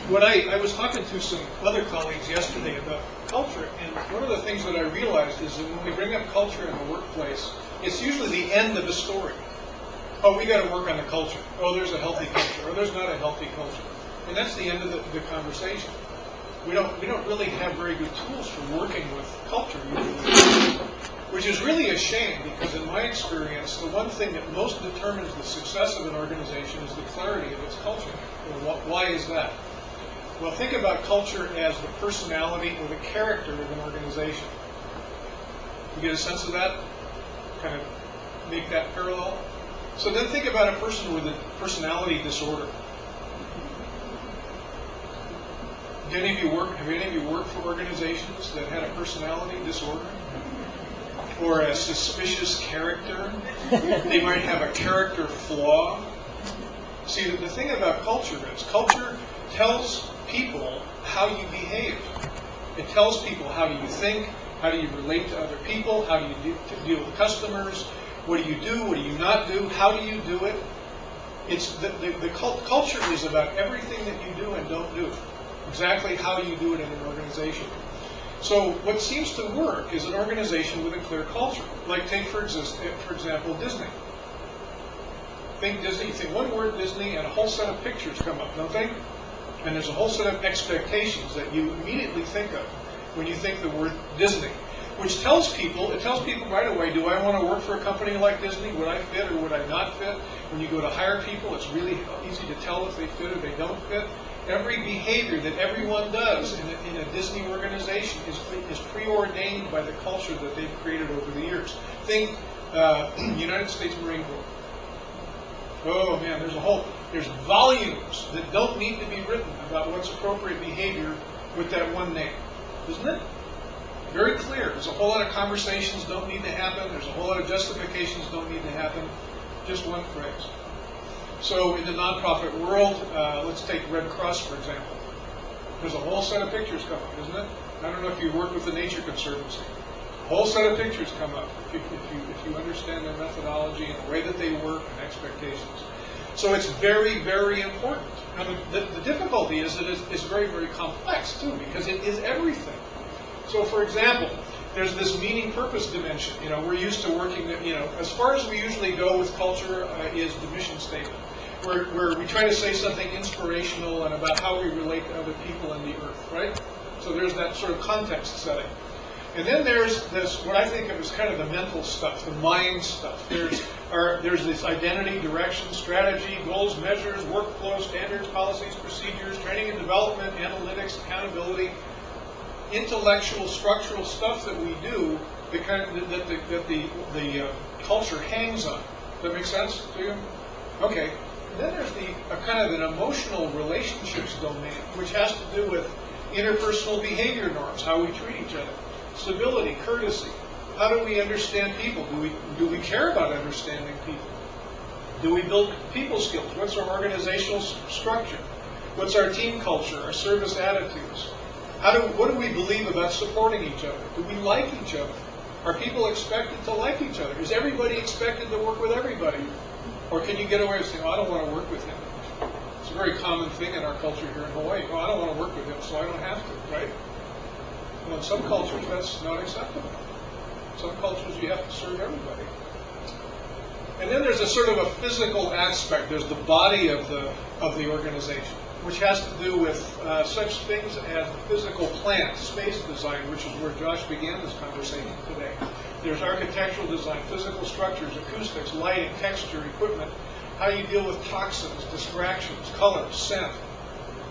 When I was talking to some other colleagues yesterday about culture, and one of the things that I realized is that when we bring up culture in the workplace, it's usually the end of the story. Oh, we got to work on the culture. Oh, there's a healthy culture. Or there's not a healthy culture. And that's the end of the conversation. We don't really have very good tools for working with culture usually, which is really a shame because in my experience, the one thing that most determines the success of an organization is the clarity of its culture. Well, why is that? Well, think about culture as the personality or the character of an organization. You get a sense of that? Kind of make that parallel? So then think about a person with a personality disorder. Have any of you worked for organizations that had a personality disorder? Or a suspicious character? They might have a character flaw. See, the thing about culture is, culture tells people how you behave. It tells people how do you think, how do you relate to other people, how do you deal with customers, what do you do, what do you not do, how do you do it. It's the culture is about everything that you do and don't do. Exactly how you do it in an organization. So what seems to work is an organization with a clear culture. Like take, for example, Disney. Think Disney, you think one word Disney and a whole set of pictures come up, don't they? And there's a whole set of expectations that you immediately think of when you think the word Disney, which tells people right away, do I want to work for a company like Disney? Would I fit or would I not fit? When you go to hire people, it's really easy to tell if they fit or they don't fit. Every behavior that everyone does in a Disney organization is preordained by the culture that they've created over the years. Think United States Marine Corps. Oh man, there's volumes that don't need to be written about what's appropriate behavior with that one name, isn't it? Very clear. There's a whole lot of conversations don't need to happen. There's a whole lot of justifications don't need to happen. Just one phrase. So in the nonprofit world, let's take Red Cross, for example. There's a whole set of pictures come up, isn't it? I don't know if you work with the Nature Conservancy. A whole set of pictures come up if you understand their methodology and the way that they work and expectations. So it's very, very important. Now the difficulty is that it's very, very complex too, because it is everything. So for example, there's this meaning-purpose dimension. We're used to working, as far as we usually go with culture is the mission statement, where we try to say something inspirational and about how we relate to other people and the earth, right? So there's that sort of context setting. And then there's this, what I think of as kind of the mental stuff, the mind stuff. There's this identity, direction, strategy, goals, measures, workflow, standards, policies, procedures, training and development, analytics, accountability, intellectual, structural stuff that we do that the culture hangs on. Does that make sense to you? Okay. And then there's a kind of an emotional relationships domain, which has to do with interpersonal behavior norms, how we treat each other, civility, courtesy. How do we understand people? Do we care about understanding people? Do we build people skills? What's our organizational structure? What's our team culture? Our service attitudes? What do we believe about supporting each other? Do we like each other? Are people expected to like each other? Is everybody expected to work with everybody? Or can you get away with saying, oh, I don't want to work with him? It's a very common thing in our culture here in Hawaii. Oh, I don't want to work with him, so I don't have to, right? Well, in some cultures, that's not acceptable. In some cultures, you have to serve everybody. And then there's a sort of a physical aspect. There's the body of the organization, which has to do with such things as the physical plant, space design, which is where Josh began this conversation today. There's architectural design, physical structures, acoustics, lighting, texture, equipment, how you deal with toxins, distractions, color, scent.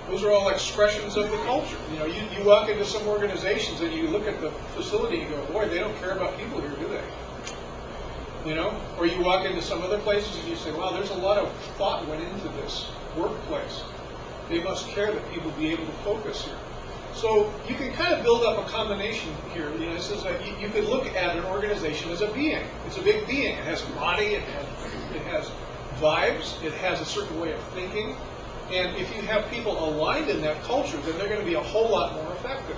Those are all expressions of the culture. You walk into some organizations and you look at the facility and you go, boy, they don't care about people here, do they? Or you walk into some other places and you say, wow, there's a lot of thought went into this workplace. They must care that people be able to focus here. So you can kind of build up a combination here. It says that you could look at an organization as a being. It's a big being. It has a body. It has vibes. It has a certain way of thinking. And if you have people aligned in that culture, then they're going to be a whole lot more effective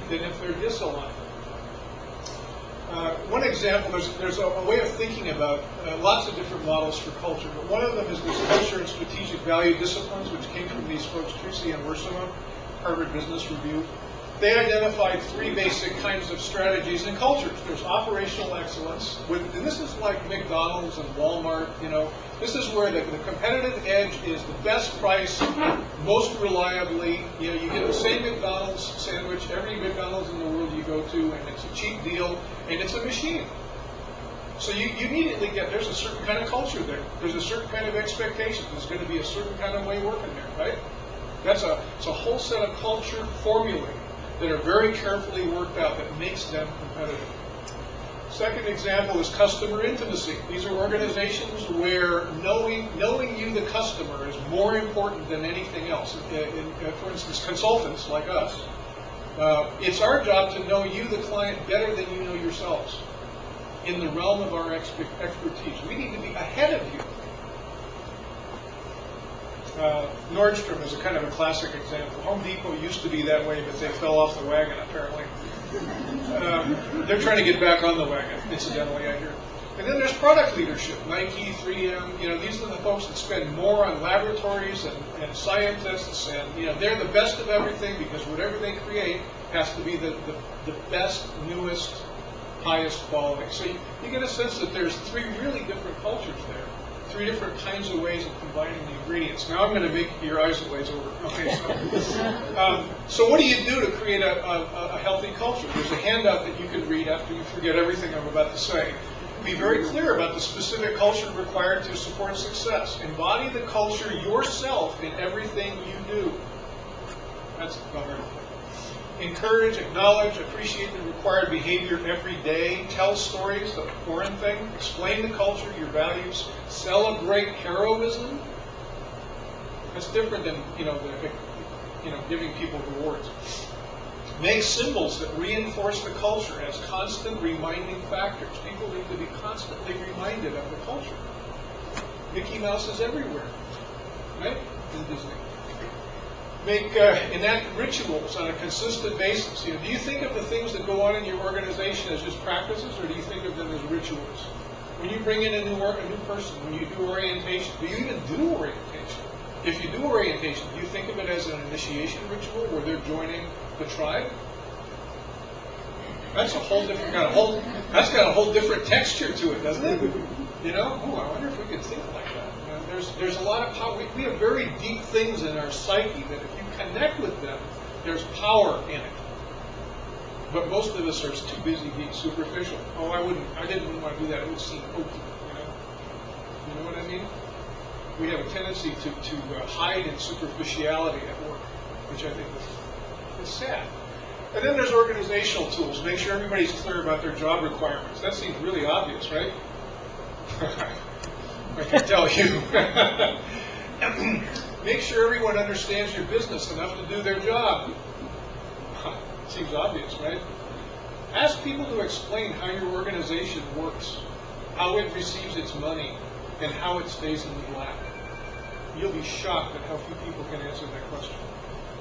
than if they're disaligned. One example, there's a way of thinking about lots of different models for culture, but one of them is this culture and strategic value disciplines, which came from these folks, Tracy and Wursema, Harvard Business Review. They identified three basic kinds of strategies and cultures. There's operational excellence, and this is like McDonald's and Walmart, this is where the competitive edge is the best price, most reliably. You get the same McDonald's sandwich every McDonald's in the world you go to, and it's a cheap deal, and it's a machine. So you immediately get, there's a certain kind of culture there. There's a certain kind of expectation. There's going to be a certain kind of way working there, right? It's a whole set of culture formulae that are very carefully worked out that makes them competitive. Second example is customer intimacy. These are organizations where knowing you, the customer, is more important than anything else. For instance, consultants like us, it's our job to know you, the client, better than you know yourselves in the realm of our expertise. We need to be ahead of you. Nordstrom is a kind of a classic example. Home Depot used to be that way, but they fell off the wagon, apparently. They're trying to get back on the wagon, incidentally, I hear. And then there's product leadership. Nike, 3M, these are the folks that spend more on laboratories and scientists, and they're the best of everything because whatever they create has to be the best, newest, highest quality. So you get a sense that there's three really different cultures there. Three different kinds of ways of combining the ingredients. Now I'm going to make your eyes glaze over. Okay, so what do you do to create a healthy culture? There's a handout that you can read after you forget everything I'm about to say. Be very clear about the specific culture required to support success. Embody the culture yourself in everything you do. That's the hard thing. Encourage, acknowledge, appreciate the required behavior every day. Tell stories, the Oren thing. Explain the culture, your values. Celebrate heroism. That's different than giving people rewards. Make symbols that reinforce the culture as constant reminding factors. People need to be constantly reminded of the culture. Mickey Mouse is everywhere, right? In Disney. Enact rituals on a consistent basis. Do you think of the things that go on in your organization as just practices, or do you think of them as rituals? When you bring in a new person, when you do orientation, do you even do orientation? If you do orientation, do you think of it as an initiation ritual where they're joining the tribe? That's a whole different that's got a whole different texture to it, doesn't it? I wonder if we could think like that. There's a lot of power. We have very deep things in our psyche that if you connect with them, there's power in it. But most of us are too busy being superficial. Oh, I didn't want to do that. It would seem hokey, You know what I mean? We have a tendency to hide in superficiality at work, which I think is sad. And then there's organizational tools. Make sure everybody's clear about their job requirements. That seems really obvious, right? I can tell you. Make sure everyone understands your business enough to do their job. Seems obvious, right? Ask people to explain how your organization works, how it receives its money, and how it stays in the black. You'll be shocked at how few people can answer that question.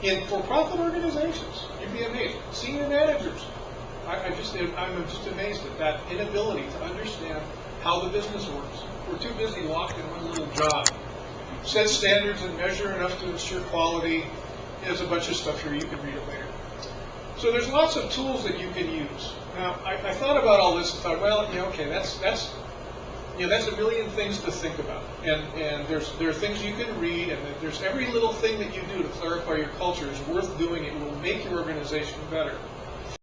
In for-profit organizations, you'd be amazed. Senior managers, I'm just amazed at that inability to understand how the business works. We're too busy locked in one little job. Set standards and measure enough to ensure quality. There's a bunch of stuff here. You can read it later. So there's lots of tools that you can use. Now, I thought about all this and thought, well, okay, that's a million things to think about. And there are things you can read, and there's every little thing that you do to clarify your culture is worth doing. It will make your organization better.